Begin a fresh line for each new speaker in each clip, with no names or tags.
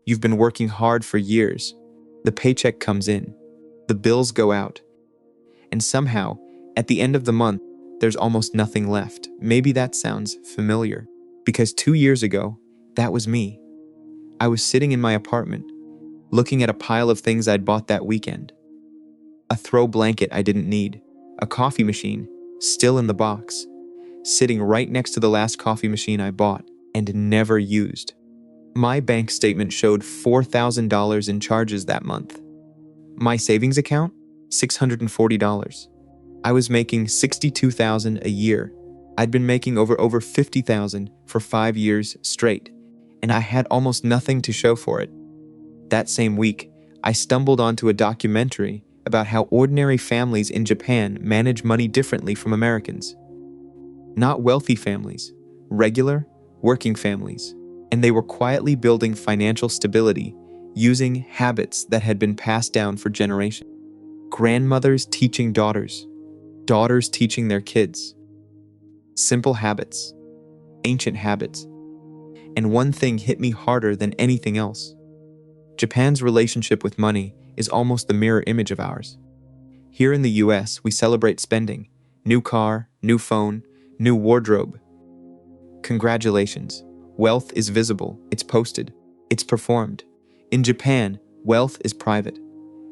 You've been working hard for years. The paycheck comes in. The bills go out. And somehow, at the end of the month, there's almost nothing left. Maybe that sounds familiar. Because 2 years ago, that was me. I was sitting in my apartment, looking at a pile of things I'd bought that weekend. A throw blanket I didn't need. A coffee machine, still in the box, sitting right next to the last coffee machine I bought and never used. My bank statement showed $4,000 in charges that month. My savings account? $640. I was making $62,000 a year. I'd been making over $50,000 for 5 years straight, and I had almost nothing to show for it. That same week, I stumbled onto a documentary about how ordinary families in Japan manage money differently from Americans. Not wealthy families, regular, working families, and they were quietly building financial stability using habits that had been passed down for generations. Grandmothers teaching daughters, daughters teaching their kids. Simple habits, ancient habits. And one thing hit me harder than anything else. Japan's relationship with money is almost the mirror image of ours. Here in the US, we celebrate spending. New car, new phone, new wardrobe. Congratulations. Wealth is visible, it's posted, it's performed. In Japan, wealth is private.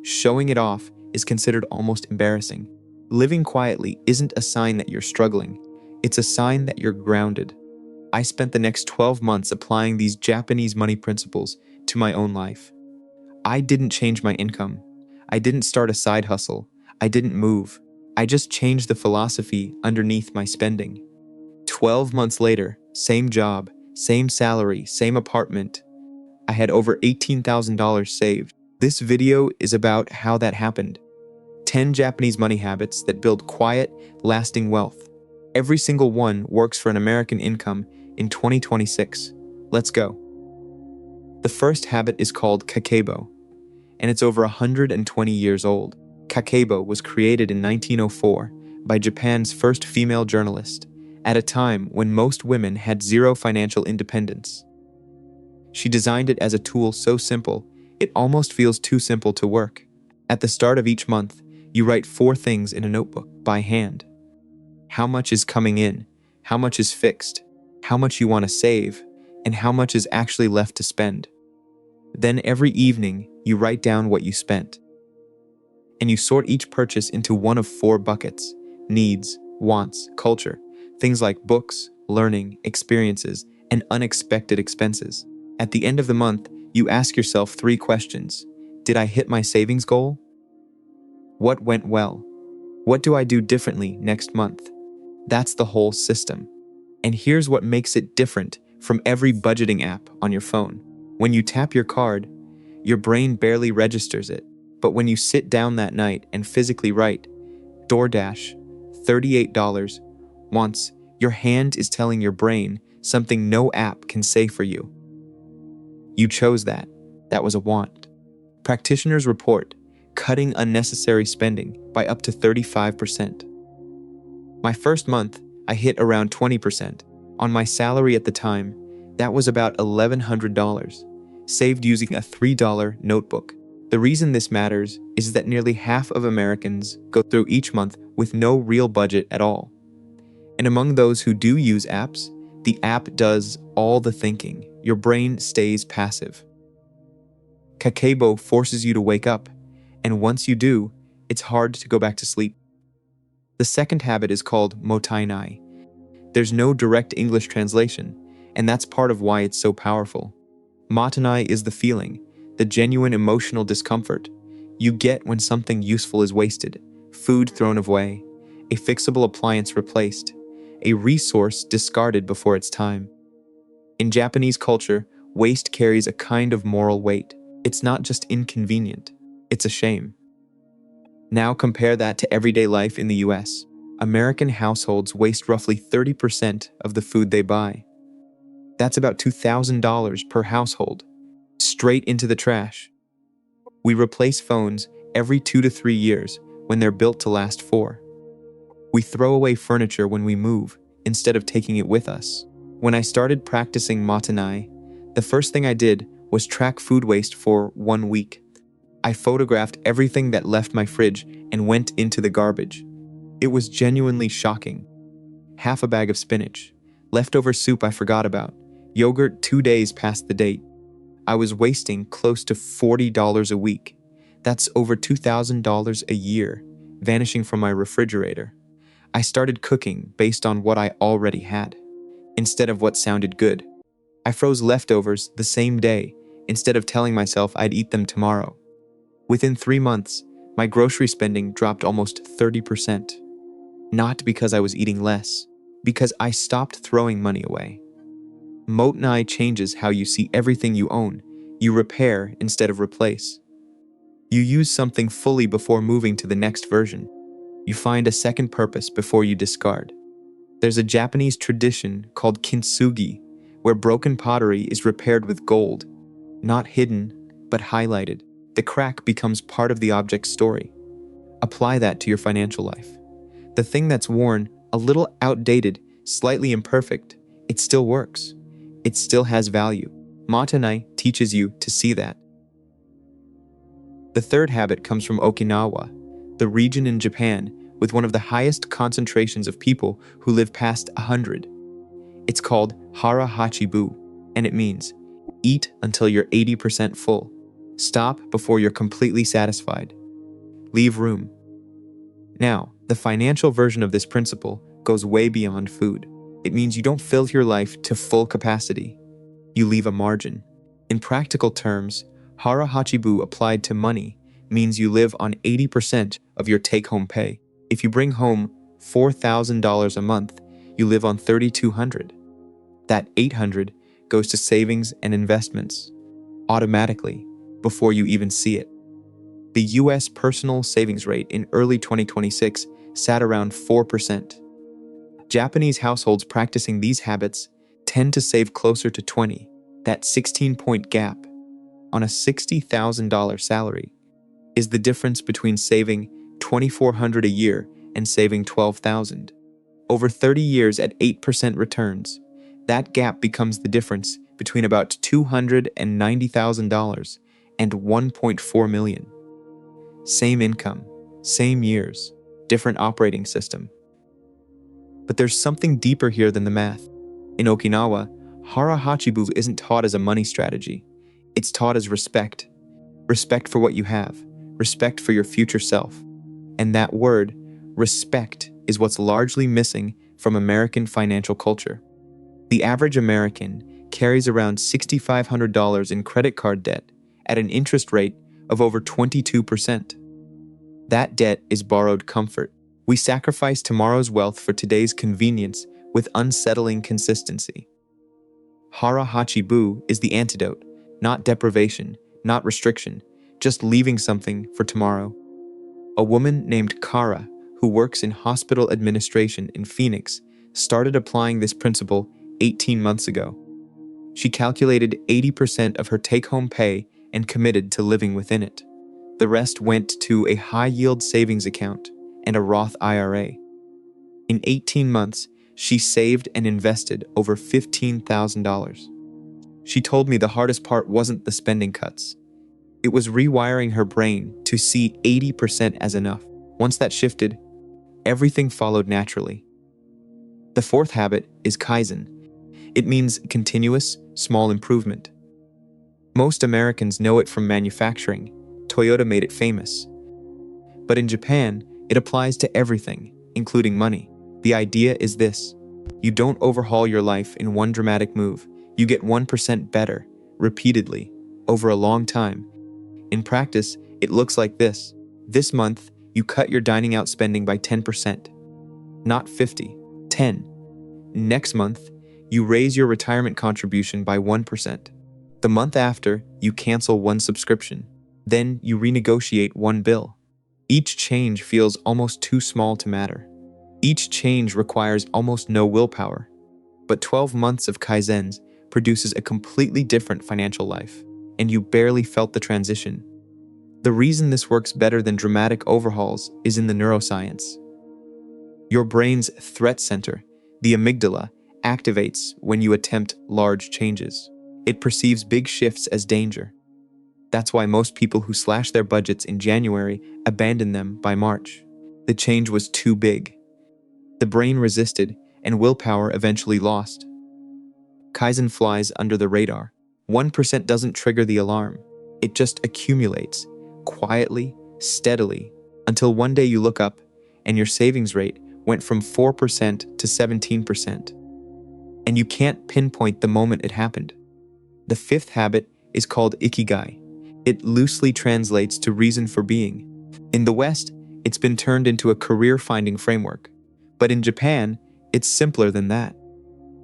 Showing it off is considered almost embarrassing. Living quietly isn't a sign that you're struggling, it's a sign that you're grounded. I spent the next 12 months applying these Japanese money principles to my own life. I didn't change my income. I didn't start a side hustle. I didn't move. I just changed the philosophy underneath my spending. 12 months later, same job, same salary, same apartment. I had over $18,000 saved. This video is about how that happened. 10 Japanese money habits that build quiet, lasting wealth. Every single one works for an American income in 2026. Let's go. The first habit is called Kakeibo, and it's over 120 years old. Kakeibo was created in 1904 by Japan's first female journalist, at a time when most women had zero financial independence. She designed it as a tool so simple, it almost feels too simple to work. At the start of each month, you write 4 things in a notebook by hand. How much is coming in, how much is fixed, how much you want to save, and how much is actually left to spend. Then every evening, you write down what you spent. And you sort each purchase into one of 4 buckets: needs, wants, culture, things like books, learning, experiences, and unexpected expenses. At the end of the month, you ask yourself 3 questions. Did I hit my savings goal? What went well? What do I do differently next month? That's the whole system. And here's what makes it different from every budgeting app on your phone. When you tap your card, your brain barely registers it. But when you sit down that night and physically write, DoorDash, $38, once, your hand is telling your brain something no app can say for you. You chose that. That was a want. Practitioners report cutting unnecessary spending by up to 35%. My first month, I hit around 20%. On my salary at the time, that was about $1,100, saved using a $3 notebook. The reason this matters is that nearly half of Americans go through each month with no real budget at all. And among those who do use apps, the app does all the thinking. Your brain stays passive. Kakeibo forces you to wake up, and once you do, it's hard to go back to sleep. The second habit is called Mottainai. There's no direct English translation, and that's part of why it's so powerful. Mottainai is the feeling, the genuine emotional discomfort you get when something useful is wasted, food thrown away, a fixable appliance replaced, a resource discarded before its time. In Japanese culture, waste carries a kind of moral weight. It's not just inconvenient, it's a shame. Now compare that to everyday life in the US. American households waste roughly 30% of the food they buy. That's about $2,000 per household, straight into the trash. We replace phones every 2 to 3 years when they're built to last 4. We throw away furniture when we move instead of taking it with us. When I started practicing Mottainai, the first thing I did was track food waste for 1 week. I photographed everything that left my fridge and went into the garbage. It was genuinely shocking. Half a bag of spinach, leftover soup I forgot about, yogurt 2 days past the date. I was wasting close to $40 a week. That's over $2,000 a year, vanishing from my refrigerator. I started cooking based on what I already had, instead of what sounded good. I froze leftovers the same day, instead of telling myself I'd eat them tomorrow. Within 3 months, my grocery spending dropped almost 30%. Not because I was eating less, because I stopped throwing money away. Mottainai changes how you see everything you own. You repair instead of replace. You use something fully before moving to the next version. You find a second purpose before you discard. There's a Japanese tradition called kintsugi, where broken pottery is repaired with gold, not hidden, but highlighted. The crack becomes part of the object's story. Apply that to your financial life. The thing that's worn, a little outdated, slightly imperfect, it still works. It still has value. Mottainai teaches you to see that. The third habit comes from Okinawa, the region in Japan with one of the highest concentrations of people who live past 100. It's called hara hachibu, and it means eat until you're 80% full. Stop before you're completely satisfied. Leave room. Now, the financial version of this principle goes way beyond food. It means you don't fill your life to full capacity. You leave a margin. In practical terms, hara hachibu applied to money means you live on 80% of your take-home pay. If you bring home $4,000 a month, you live on $3,200. That $800 goes to savings and investments, automatically, before you even see it. The US personal savings rate in early 2026 sat around 4%. Japanese households practicing these habits tend to save closer to 20. That 16-point gap on a $60,000 salary is the difference between saving $2,400 a year and saving $12,000. Over 30 years at 8% returns, that gap becomes the difference between about $290,000 and $1.4 million. Same income, same years, different operating system. But there's something deeper here than the math. In Okinawa, hara hachibu isn't taught as a money strategy. It's taught as respect. Respect for what you have. Respect for your future self. And that word, respect, is what's largely missing from American financial culture. The average American carries around $6,500 in credit card debt at an interest rate of over 22%. That debt is borrowed comfort. We sacrifice tomorrow's wealth for today's convenience with unsettling consistency. Hara hachibu is the antidote, not deprivation, not restriction, just leaving something for tomorrow. A woman named Kara, who works in hospital administration in Phoenix, started applying this principle 18 months ago. She calculated 80% of her take-home pay and committed to living within it. The rest went to a high-yield savings account and a Roth IRA. In 18 months, she saved and invested over $15,000. She told me the hardest part wasn't the spending cuts. It was rewiring her brain to see 80% as enough. Once that shifted, everything followed naturally. The fourth habit is Kaizen. It means continuous, small improvement. Most Americans know it from manufacturing. Toyota made it famous. But in Japan, it applies to everything, including money. The idea is this: you don't overhaul your life in one dramatic move. You get 1% better, repeatedly, over a long time. In practice, it looks like this. This month, you cut your dining out spending by 10%. Not 50, 10. Next month, you raise your retirement contribution by 1%. The month after, you cancel one subscription. Then you renegotiate one bill. Each change feels almost too small to matter. Each change requires almost no willpower. But 12 months of Kaizens produces a completely different financial life, and you barely felt the transition. The reason this works better than dramatic overhauls is in the neuroscience. Your brain's threat center, the amygdala, activates when you attempt large changes. It perceives big shifts as danger. That's why most people who slash their budgets in January abandon them by March. The change was too big. The brain resisted, and willpower eventually lost. Kaizen flies under the radar. 1% doesn't trigger the alarm. It just accumulates, quietly, steadily, until one day you look up and your savings rate went from 4% to 17%. And you can't pinpoint the moment it happened. The fifth habit is called ikigai. It loosely translates to reason for being. In the West, it's been turned into a career-finding framework. But in Japan, it's simpler than that.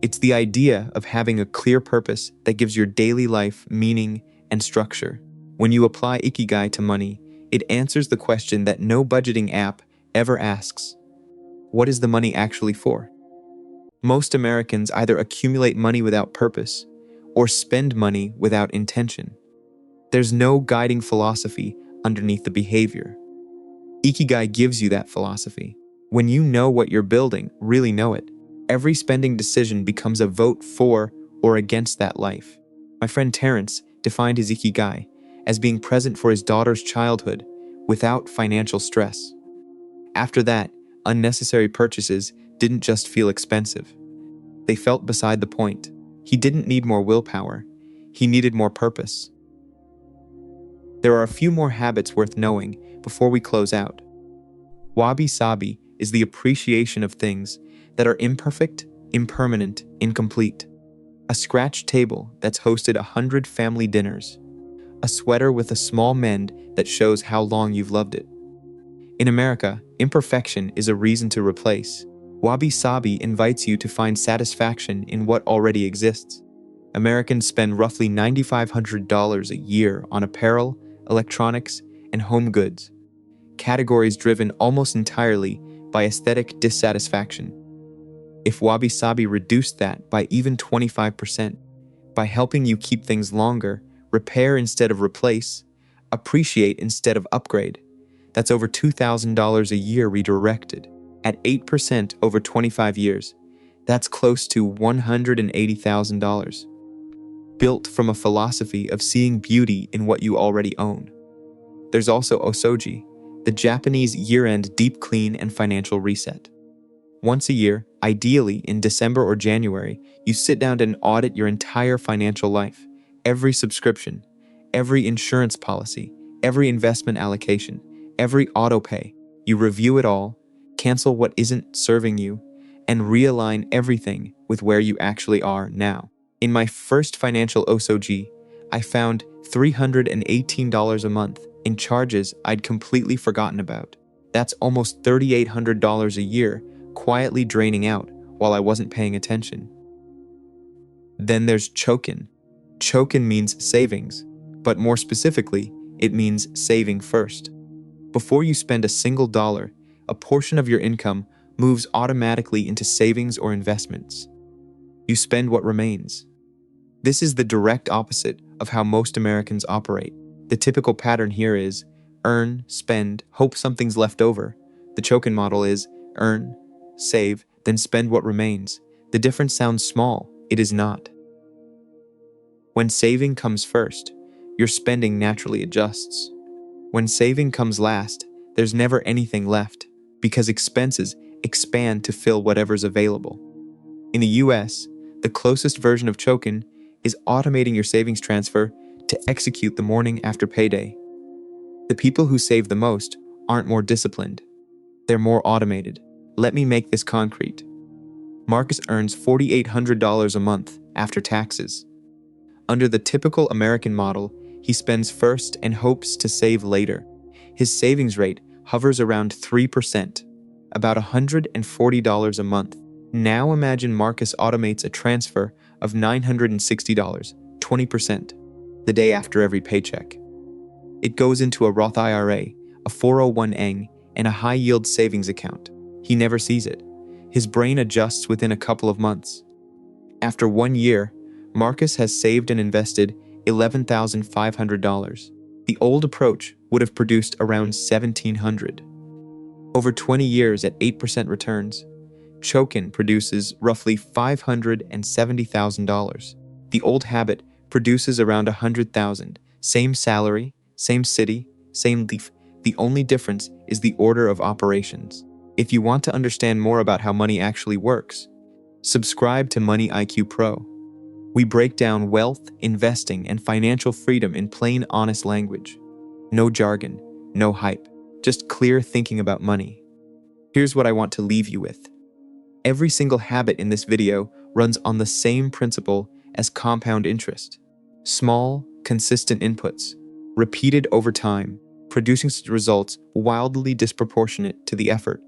It's the idea of having a clear purpose that gives your daily life meaning and structure. When you apply ikigai to money, it answers the question that no budgeting app ever asks. What is the money actually for? Most Americans either accumulate money without purpose or spend money without intention. There's no guiding philosophy underneath the behavior. Ikigai gives you that philosophy. When you know what you're building, really know it, every spending decision becomes a vote for or against that life. My friend Terrence defined his ikigai as being present for his daughter's childhood without financial stress. After that, unnecessary purchases didn't just feel expensive. They felt beside the point. He didn't need more willpower. He needed more purpose. There are a few more habits worth knowing before we close out. Wabi-sabi is the appreciation of things that are imperfect, impermanent, incomplete. A scratch table that's hosted 100 family dinners. A sweater with a small mend that shows how long you've loved it. In America, imperfection is a reason to replace. Wabi-sabi invites you to find satisfaction in what already exists. Americans spend roughly $9,500 a year on apparel, electronics, and home goods, categories driven almost entirely by aesthetic dissatisfaction. If Wabi-sabi reduced that by even 25%, by helping you keep things longer, repair instead of replace, appreciate instead of upgrade, that's over $2,000 a year redirected. At 8% over 25 years, that's close to $180,000. Built from a philosophy of seeing beauty in what you already own. There's also Osoji, the Japanese year-end deep clean and financial reset. Once a year, ideally in December or January, you sit down and audit your entire financial life, every subscription, every insurance policy, every investment allocation, every auto pay. You review it all, cancel what isn't serving you, and realign everything with where you actually are now. In my first financial Osoji, I found $318 a month in charges I'd completely forgotten about. That's almost $3,800 a year quietly draining out while I wasn't paying attention. Then there's Chokin. Chokin means savings, but more specifically, it means saving first. Before you spend a single dollar, a portion of your income moves automatically into savings or investments. You spend what remains. This is the direct opposite of how most Americans operate. The typical pattern here is earn, spend, hope something's left over. The Chokin model is earn, save, then spend what remains. The difference sounds small. It is not. When saving comes first, your spending naturally adjusts. When saving comes last, there's never anything left, because expenses expand to fill whatever's available. In the US, the closest version of Chokin is automating your savings transfer to execute the morning after payday. The people who save the most aren't more disciplined. They're more automated. Let me make this concrete. Marcus earns $4,800 a month after taxes. Under the typical American model, he spends first and hopes to save later. His savings rate hovers around 3%, about $140 a month. Now imagine Marcus automates a transfer of $960, 20%, the day after every paycheck. It goes into a Roth IRA, a 401(k), and a high-yield savings account. He never sees it. His brain adjusts within a couple of months. After 1 year, Marcus has saved and invested $11,500. The old approach would have produced around $1,700. Over 20 years at 8% returns, Chokin produces roughly $570,000. The old habit produces around 100,000. Same salary, same city, same leaf. The only difference is the order of operations. If you want to understand more about how money actually works, subscribe to Money IQ Pro. We break down wealth, investing, and financial freedom in plain, honest language. No jargon, no hype, just clear thinking about money. Here's what I want to leave you with. Every single habit in this video runs on the same principle as compound interest. Small, consistent inputs, repeated over time, producing results wildly disproportionate to the effort.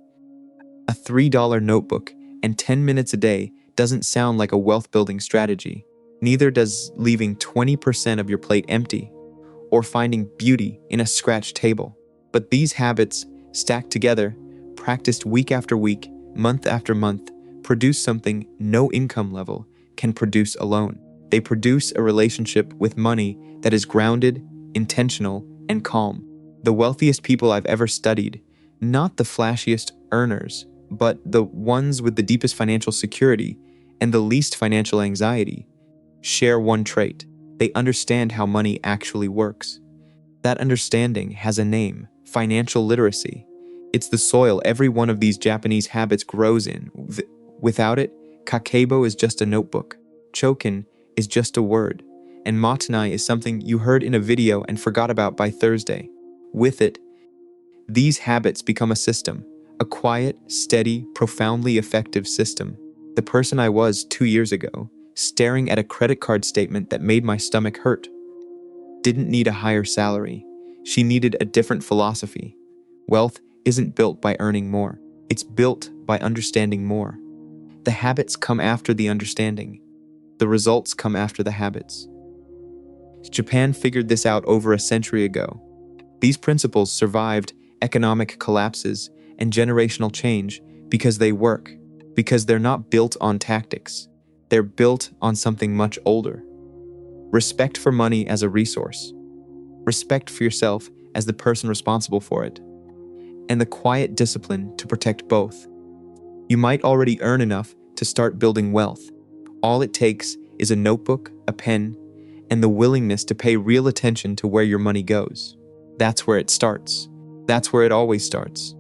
A $3 notebook and 10 minutes a day doesn't sound like a wealth-building strategy. Neither does leaving 20% of your plate empty or finding beauty in a scratched table. But these habits, stacked together, practiced week after week, month after month, produce something no income level can produce alone. They produce a relationship with money that is grounded, intentional, and calm. The wealthiest people I've ever studied, not the flashiest earners, but the ones with the deepest financial security and the least financial anxiety, share one trait. They understand how money actually works. That understanding has a name: financial literacy. It's the soil every one of these Japanese habits grows in. Without it, Kakeibo is just a notebook, Chokin is just a word, and Mottainai is something you heard in a video and forgot about by Thursday. With it, these habits become a system, a quiet, steady, profoundly effective system. The person I was 2 years ago, staring at a credit card statement that made my stomach hurt, didn't need a higher salary. She needed a different philosophy. Wealth isn't built by earning more. It's built by understanding more. The habits come after the understanding. The results come after the habits. Japan figured this out over a century ago. These principles survived economic collapses and generational change because they work, because they're not built on tactics. They're built on something much older. Respect for money as a resource. Respect for yourself as the person responsible for it. And the quiet discipline to protect both. You might already earn enough to start building wealth. All it takes is a notebook, a pen, and the willingness to pay real attention to where your money goes. That's where it starts. That's where it always starts.